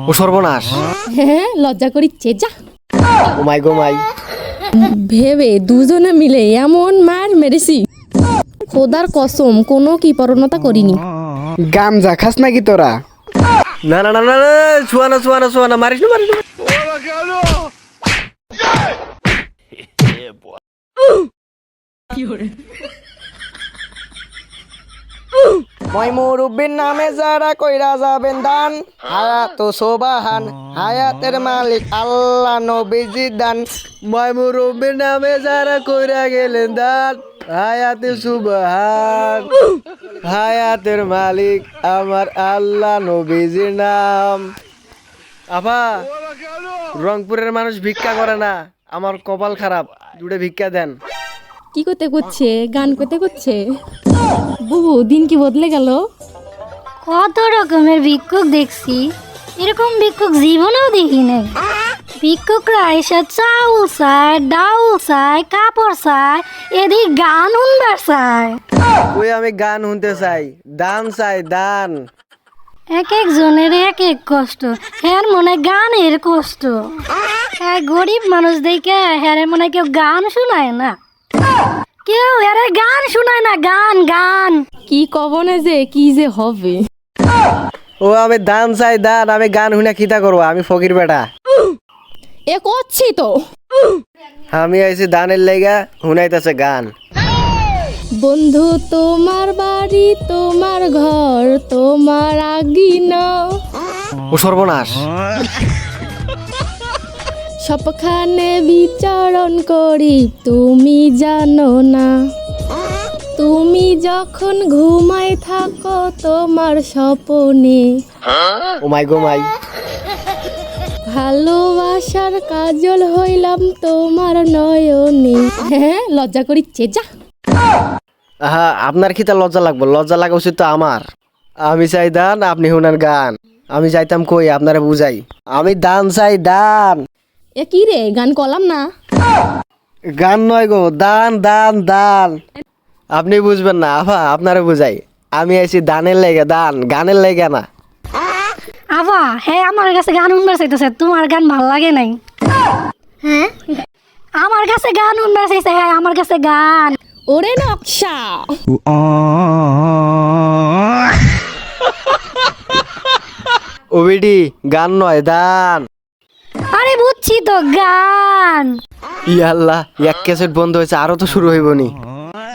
ও সর্বনাশ। হ্যাঁ লজ্জা করিচ্ছে যা। ও মাই গো মাই। ভেবে দুজনে মিলে এমন মার মেরেছি, খোদার কসম কোনো কৃপণতা করিনি। গামজা খাস নাকি তোরা? না না না না না, ছুয়ানা ছুয়ানা ছুয়ানা, মারিস না মারিস না। মই মুরব্বির নামে যারা কইরা যাবেন দান, হায়াত সোবাহান, হায়াতের মালিক আল্লাহ নবীজি দান। মুরব্বীর নামে যারা কইরা গেলেন দান, হায়াতে সুবহান, হায়াতের মালিক আমার আল্লাহ নবীজির নাম। আফা, রংপুরের মানুষ ভিক্ষা করে না, আমার কপাল খারাপ, দুটো ভিক্ষা দেন। কি করতে করছে? গান করতে করছে। বুবু দিন কি বদলে গেল। কত রকমের ভিক্ষুক দেখছি, এরকম ভিক্ষুক জীবনেও দেখি নাই। ভিক্ষুকরা এসে চাউল চায়, ডাউল চায়, কাপড় চায়, এদিক গান শুনবার চায়। ওই আমি গান শুনতে চাই, দান চাই দান। এক একজনের এক এক কষ্ট, হ্যার মনে গানের কষ্ট। হ্যাঁ গরিব মানুষ দেখে হ্যাঁ মনে কেউ গান শোনায় না, কেউ হ্যাঁ গান শোনায় না, গান গান। কি কবনে যে কি যে হবে। ও আমি দান চাই দান, আমি গান শুনে খিতা করবো, আমি ফকির বেটা। এ করছি তো। আমি আইছি দানের লেগা, শুনাইতেছে গান। বন্ধু তোমার বাড়ি, তোমার ঘর, তোমার আগিনা, ও সর্বনাশ। সবখানে বিচরণ করি তুমি জানো না। তুমি যখন ঘুমাই থাকো তোমার স্বপনে, ও মাই গো মাই। ভালোবাসার কাজল হইলাম তোমার নয়নে। হ্যাঁ লজ্জা করিচ্ছে যা। আহা, আপনার খিতা লজ্জা লাগবো? লজ্জা লাগা উচিত তো আমার। আমি চাই দান, আপনি শুনান গান। আমি যাইতাম কই আপনারা বুঝাই, আমি দান চাই দান। এ কি রে গান কলাম না। গান নয় গো, দান দান দান। আপনি বুঝবেন না আফা, আপনারা বুঝাই। আমি আইছি দানের লেগে, দান গানের লেগে না। আবা হ্যাঁ আমার কাছে গান শুনবার চাইতেছে, তোমার গান ভাল লাগে নাই? হ্যাঁ আমার কাছে গান শুনবার চাইছে, হ্যাঁ আমার কাছে গান। ওরে নকশা। ও বিডি, গান নয় দান। আরে বুঝছি তো, গান। ইয়াল্লাহ, এক ক্যাসেট বন্ধ হয়েছে, আরো তো শুরু হইব নি।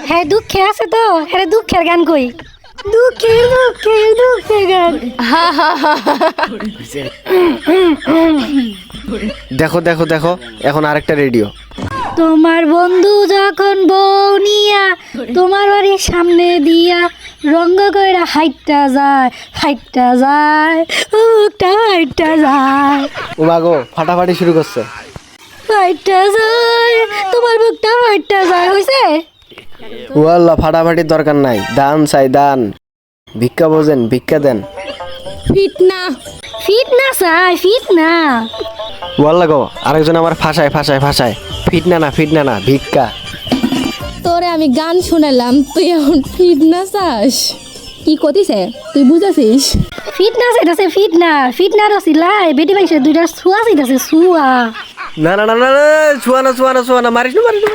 হ্যাঁ দুঃখে আছে তো, হ্যাঁ দুঃখের গান কই, দুঃখের দুঃখের দুঃখের গান। দেখো দেখো দেখো, এখন আরেকটা রেডিও। তোমার বন্ধু যখন বউ নিয়া তোমার বাড়ির সামনে দিয়া রঙ্গ কইরা হাইটটা যায়, হাইটটা যায়, উকটা হাইটটা যায়, ও মাগো, ফাটাফাটি শুরু করছে। হাইটটা যায়, তোমার বুকটা হাইটটা যায়, হইছে? ও আল্লাহ, ফাটাফাটির দরকার নাই, দান চাই দান। ভিক্ষা বোঝেন, ভিক্ষা দেন। ফিটনা। ফিট না চাই, ফিট না। ও আল্লাহ গো, আরেকজন আমার ফাঁসায় ফাঁসায় ফাঁসায়। ফিটনা না ফিটনা না, ভিক্ষা। তোরে আমি গান শুনালাম, তুই এখন ফিটনা চাস? কি কতিছে তুই বুঝাছিস? ফিট না চাইতেছে, ফিট না, ফিট না রসিলাই বেটি পাইছে দুইটা ছুয়া চাইতেছে, ছুয়া। না না না না না, ছুয়ানা ছুয়ানা ছুয়ানা, মারিস না মারিস না।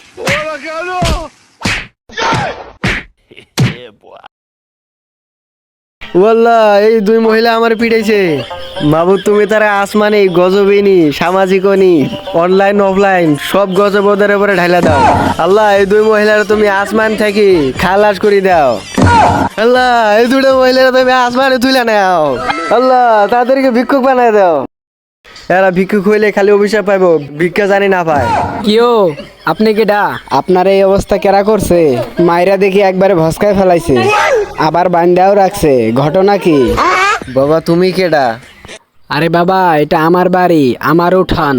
ওয়াল্লাহ, এই দুই মহিলা আমার পিটাইছে। বাবু তুমি তারা আসমানি গজবিনী সামাজিকনি অনলাইন অফলাইন সব গজব ওদের উপরে ঢাইলা দাও। আল্লাহ, এই দুই মহিলার তুমি আসমান থেকে খালাস করে দাও। আল্লাহ, এই দুটো মহিলার তুমি আসমানে তুলে নাও। আল্লাহ, তাদেরকে ভিক্ষুক বানায় দাও। এরা ভিক্ষুক হইলে খালি অভিশাপ পাইব, ভিক্ষা জানি না পায়। কিও আপনি কেডা? আপনার এই অবস্থা কেরা করছে? মাইরা দেখি একবারে ভস্কায় ফেলাইছে, আবার বান্দাও রাখছে। ঘটনা কি? বাবা তুমি কেডা? আরে বাবা, এটা আমার বাড়ি, আমার উঠান।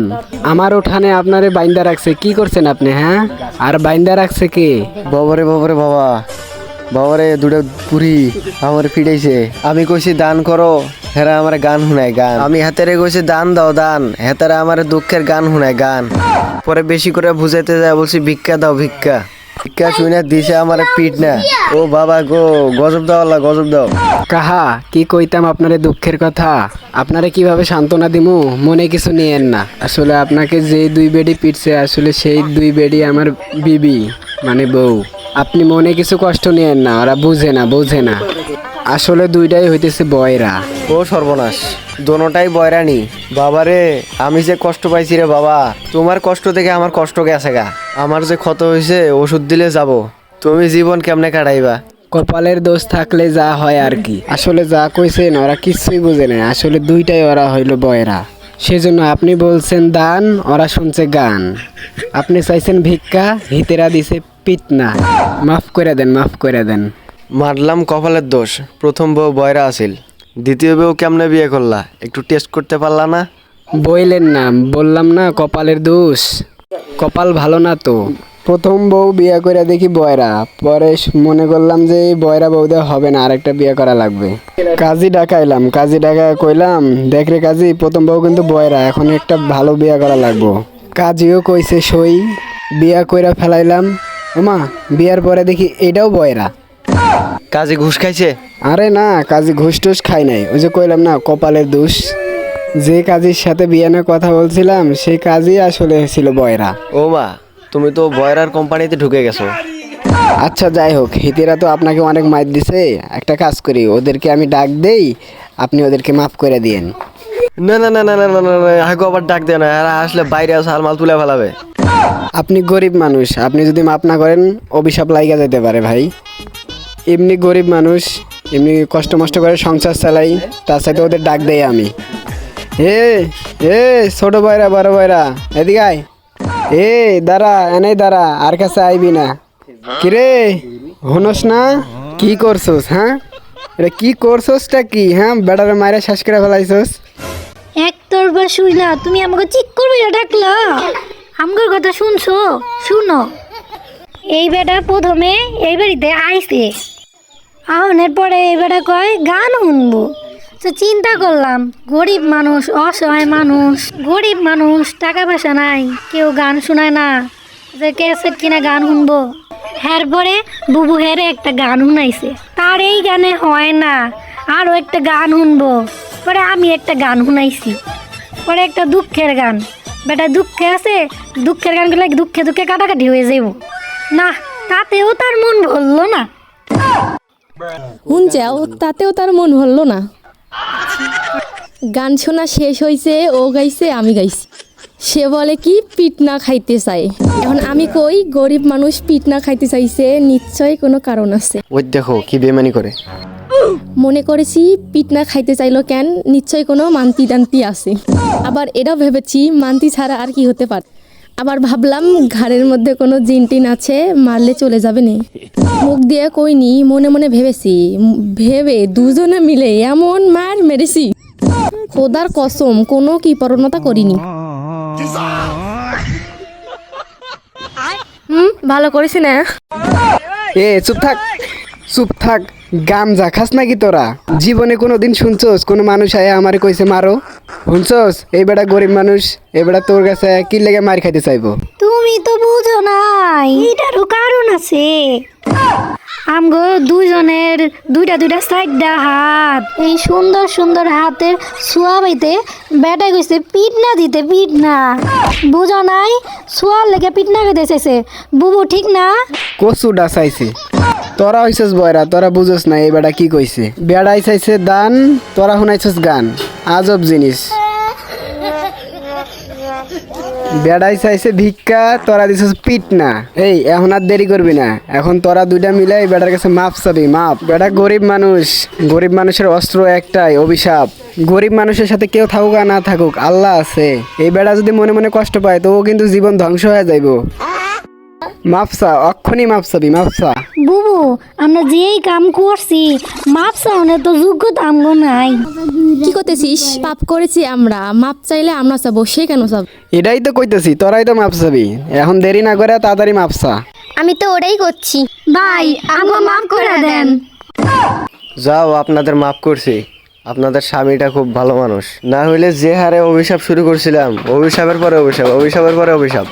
আমার উঠানে আপনারে বাইন্দা রাখছে, কি করছেন আপনি? হ্যাঁ, আর বাইন্দা রাখছে কে? বাবারে বাবারে বাবা, বাবারে দুটো পুরি আমার ফিটাইছে। আমি কইছি দান করো, হেরা আমার গান শুনায় গান। আমি হাতেরে কইছি দান দাও দান, হেতারা আমার দুঃখের গান শুনায় গান। পরে বেশি করে বুঝাইতে যায়, বলছি ভিক্ষা দাও ভিক্ষা। ভিক্ষা শুনে দিছে আমার পিট না। ও বাবা গো, গজব দাও আল্লাহ, গজব দাও। কাহা কি কইতাম আপনারে দুঃখের কথা, আপনারে কিভাবে সান্ত্বনা দিমু, মনে কিছু নিয়েন না। আসলে আপনাকে যে দুই বেডি পিটছে, আসলে সেই দুই বেডি আমার বিবি মানে বউ। আপনি মনে কিছু কষ্ট নিয়েন না, ওরা বুঝে না। আসলে দুইটাই হইতেছে বয়রা। ও সর্বনাশ, দোনোটাই বয়রানি। বাবারে, আমি যে কষ্ট পাইছি রে বাবা, তোমার কষ্ট থেকে আমার কষ্ট গেছে গা। আমার যে ক্ষত হয়েছে, ওষুধ দিলে যাব। তুমি জীবন কেমনে কাটাইবা? কপালের দোষ থাকলে যা হয় আর কি। আসলে যা কইছেন ওরা কিছুই বুঝে না, আসলে দুইটাই ওরা হইল বয়রা। সেজন্য আপনি বলছেন দান, ওরা শুনছে গান। আপনি চাইছেন ভিক্ষা, হিতেরা দিছে পিটনা। মাফ করে দেন। মারলাম কপালের দোষ। প্রথম বউ বয়রা আছিল, দ্বিতীয় বউ কেমনে বিয়ে করলা, একটু টেস্ট করতে পারলা না? বইলেন না, বললাম না কপালের দোষ। কপাল ভালো না তো। প্রথম বউ বিয়ে করে দেখি বয়রা, পরে মনে করলাম যে এই বয়রা বউ দেওয়া হবে না, আরেকটা বিয়ে করা লাগবে। কাজী ডাকাইলাম, কাজী ডাকা কইলাম, দেখ রে কাজী, প্রথম বউ কিন্তু বয়রা, এখন একটা ভালো বিয়ে করা লাগবো। কাজীও কইছে সই, বিয়া কইরা ফেলাইলাম। ওমা, বিয়ার পরে দেখি এটাও বয়রা। কাজে ঘুষ খাইছে? আরে না, কাজী ঘুষ টুস খাই নাই, ওই যে কইলাম না কপালের দোষ। যে কাজীর সাথে বিয়ে নিয়ে কথা বলছিলাম, সেই কাজী আসলে ছিল বয়রা। ও মা, তুমি তো বয়রার কোম্পানিতে ঢুকে গেছো। আচ্ছা যাই হোক, হিতেরা তো আপনাকে অনেক মাইর দিছে, একটা কাজ করি, ওদেরকে আমি ডাক দেই, আপনি ওদেরকে মাফ করে দিয়েন। না না না না না না না না, হাগো আবার ডাক দেয় না, আর আসলে বাইরে আসে আর মাল তুলে ফেলাবে। আপনি গরিব মানুষ, আপনি যদি মাফ না করেন অভিশাপ লাইগা যেতে পারে ভাই। এমনি গরিব মানুষ, এমনি কষ্ট মষ্ট করে সংসার চালাই, তার সাথে ওদের ডাক দেই আমি। এ এ ছোট বয়রা, বড় বয়রা, এদিকে আয়। এ দাঁড়া, এনেই দাঁড়া, আর কাছে আইবি না। কিরে হনস না, কি করছোস? হ্যাঁ, এটা কি করছোসটা কি? হ্যাঁ, বেড়ারে মায়েরা শ্বাস করে ফেলাইছোস। একতরবার শুই না, তুমি আমাকে চিক করবে না ডাকলা। আমার কথা শুনছো? শুনো, এই বেটা প্রথমে এই বাড়িতে আইছে, আহনের পরে এই বেটা কয় গান শুনবো। তো চিন্তা করলাম, গরিব মানুষ, অসহায় মানুষ, গরিব মানুষ, টাকা পয়সা নাই, কেউ গান শোনায় না, যে ক্যাসেট কিনা গান শুনবো। হ্যার পরে বুবু হেরে একটা গান শুনাইছে, তার এই গানে হয় না, আরও একটা গান শুনবো। পরে আমি একটা গান শুনাইছি, পরে একটা দুঃখের গান। বেটা দুঃখে আছে, দুঃখের গানগুলো দুঃখে দুঃখে কাটাকাটি হয়ে যাব না, তাতেও তার মন ভরলো না। শুনছাও, তাতেও তার মন হলো না। গান শোনা শেষ হয়েছে, ও গাইছে, আমি গাইছি। সে বলে কি পিট না খাইতে চায়। এখন আমি কই, গরিব মানুষ পিট না খাইতে চাইছে, নিশ্চয়ই কোনো কারণ আছে। ওই দেখো কি বেমানি করে। মনে করেছি পিট না খাইতে চাইলো কেন, নিশ্চয়ই কোনো মান্তি টান্তি আছে। আবার এটাও ভেবেছি মান্তি ছাড়া আর কি হতে পারে। আবার ভাবলাম ঘাড়ের মধ্যে কোনো জিন টিন আছে, মারলে চলে যাবে না। মুখ দিয়ে কইনি, মনে মনে ভেবেছি। ভেবে দুজনে মিলে এমন মার মেরেছি, খোদার কসম কোনো কৃপণতা করিনি। ভালো করেছি না? এ চুপ থাক, চুপ থাক। গামজা খাস নাকি তোরা? জীবনে কোনো দিন শুনছোস কোনো মানুষ আয়া আমারে কইছে মারো? শুনছোস? এই বেটা গরিব মানুষ, এই বেটা তোর কাছে কি লেগে মার খাইতে চাইবো? তুমি তো বুঝো নাই, এটারও কারণ আছে। আমগো দুইজনের দুইটা দুইটা সাইডটা হাত, এই সুন্দর সুন্দর হাতের ছোঁয়া পাইতে বেটা কইছে পিট না দিতে, পিট না। বুঝো নাই, ছোঁয়ার লেগে পিট না খেতে চাইছে। বুবু ঠিক না? কচু ডাসাইছে। তোরা হইছস বয়রা, তোরা বুঝোস না এই বেটা কি কইছে। বেড়াই চাইছে দান, তোরা শুনাইছস গান। আজব জিনিস। বেড়াই চাইছে ভিক্ষা, তোরা দিছস পিট না। এই এখন আর দেরি করবি না, এখন তোরা দুইটা মিলে এই বেটার কাছে মাপ চাবি, মাপ। বেটা গরিব মানুষ, গরিব মানুষের অস্ত্র একটাই, অভিশাপ। গরিব মানুষের সাথে কেউ থাকুক আর না থাকুক, আল্লাহ আছে। এই বেটা যদি মনে মনে কষ্ট পায় তো ও কিন্তু জীবন ধ্বংস হয়ে যাইব। মাপসা, অক্ষণি মাপসাবি, মাপসা। বুবু, আমরা যেই কাম করছি মাপসা অনেক তো যোগ্যতা আমগো নাই। কি করতেছিস? পাপ করেছি আমরা, মাপ চাইলে আমরা চাবো, সে কেন চাবো? এটাই তো কইতেছি, তোরাই তো মাপসাবি। এখন দেরি না করে তাড়াতাড়ি মাপসা। আমি তো ওটাই করছি। ভাই, আমগো মাফ করে দেন। যাও, আপনাদের মাফ করছি। আপনাদের স্বামীটা খুব ভালো মানুষ, না হইলে যে হারে অভিশাপ শুরু করছিলাম, অভিশাপের পরে অভিশাপ, অভিশাপের পরে অভিশাপ।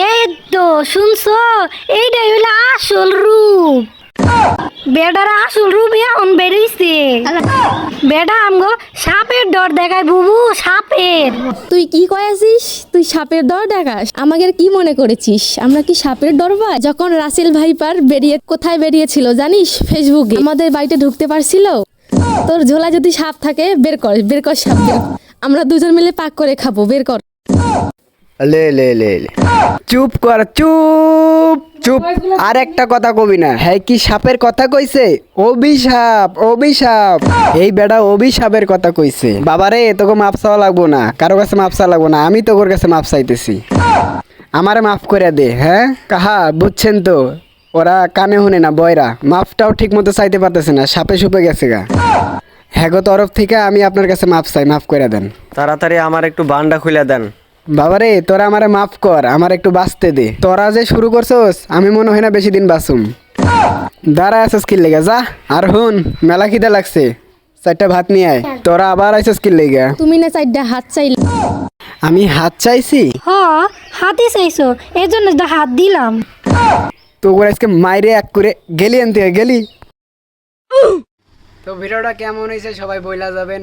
এ তো শুনছো, এইটাই হইলো আসল রূপ। বেডার আসল রূপ এখন বেরিয়েছে। বেডা আমগো সাপের ডর দেখায় বুবু, সাপের। তুই কি কয়েছিস? তুই সাপের ডর দেখাস? আমাদের কি মনে করেছিস আমরা কি সাপের ডর পাই? যখন রাসেল ভাইপার কোথায় বেরিয়েছিল জানিস? ফেসবুকে আমাদের বাড়িতে ঢুকতে পারছিল। তোর ঝোলা যদি সাপ থাকে বের কর, বের কর সাপ বের কর। আমরা দুজন মিলে পাক করে খাবো, বের কর। লে লে লে লে। চুপ কর, চুপ চুপ। আর একটা কথা কবি না। হ্যাঁ, কি সাপের কথা কইছে? অভিশাপ, অভিশাপ। এই বেটা অভিশাপের কথা কইছে। বাবারে, তোকে মাপ চাওয়া লাগবো না, কারো কাছে মাপ চাওয়া লাগবো না, আমি তোর কাছে মাপ চাইতেছি। আমারে মাফ করে দে। হ্যাঁ কাহা, বুঝছেন তো? ওরা কানে শুনে না, বয়রা। মাফটাও ঠিক মতো চাইতে পারতেছে না, সাপে সুপে গেছে গা। হ্যাঁ গো, তরফ থেকে আমি আপনার কাছে মাপ চাই, মাফ করে দেন। তাড়াতাড়ি আমার একটু বান্ডা খুলে দেন। বাবারে, তোরা আমারে মাফ কর, আমার একটু বাঁচতে দে। তোরা যে শুরু করছস, আমি মনে হয় না বেশি দিন বাঁচুম। দাঁড়া আছিস কি লেগে, যা। আর হুন, মেলা খিদে লাগছে, 4টা ভাত নিয়ে আয়। তোরা আবার আইসস কি লেগে? তুমি না চারটা হাত চাইলে। আমি হাত চাইছি? হ, হাতি চাইছো, এই জন্য তো হাত দিলাম। তো ওরা আজকে মাইরে এক করে গেলি আনতে গেলি। তো ভিডিওটা কেমন হয়েছে সবাই বইলা যাবেন।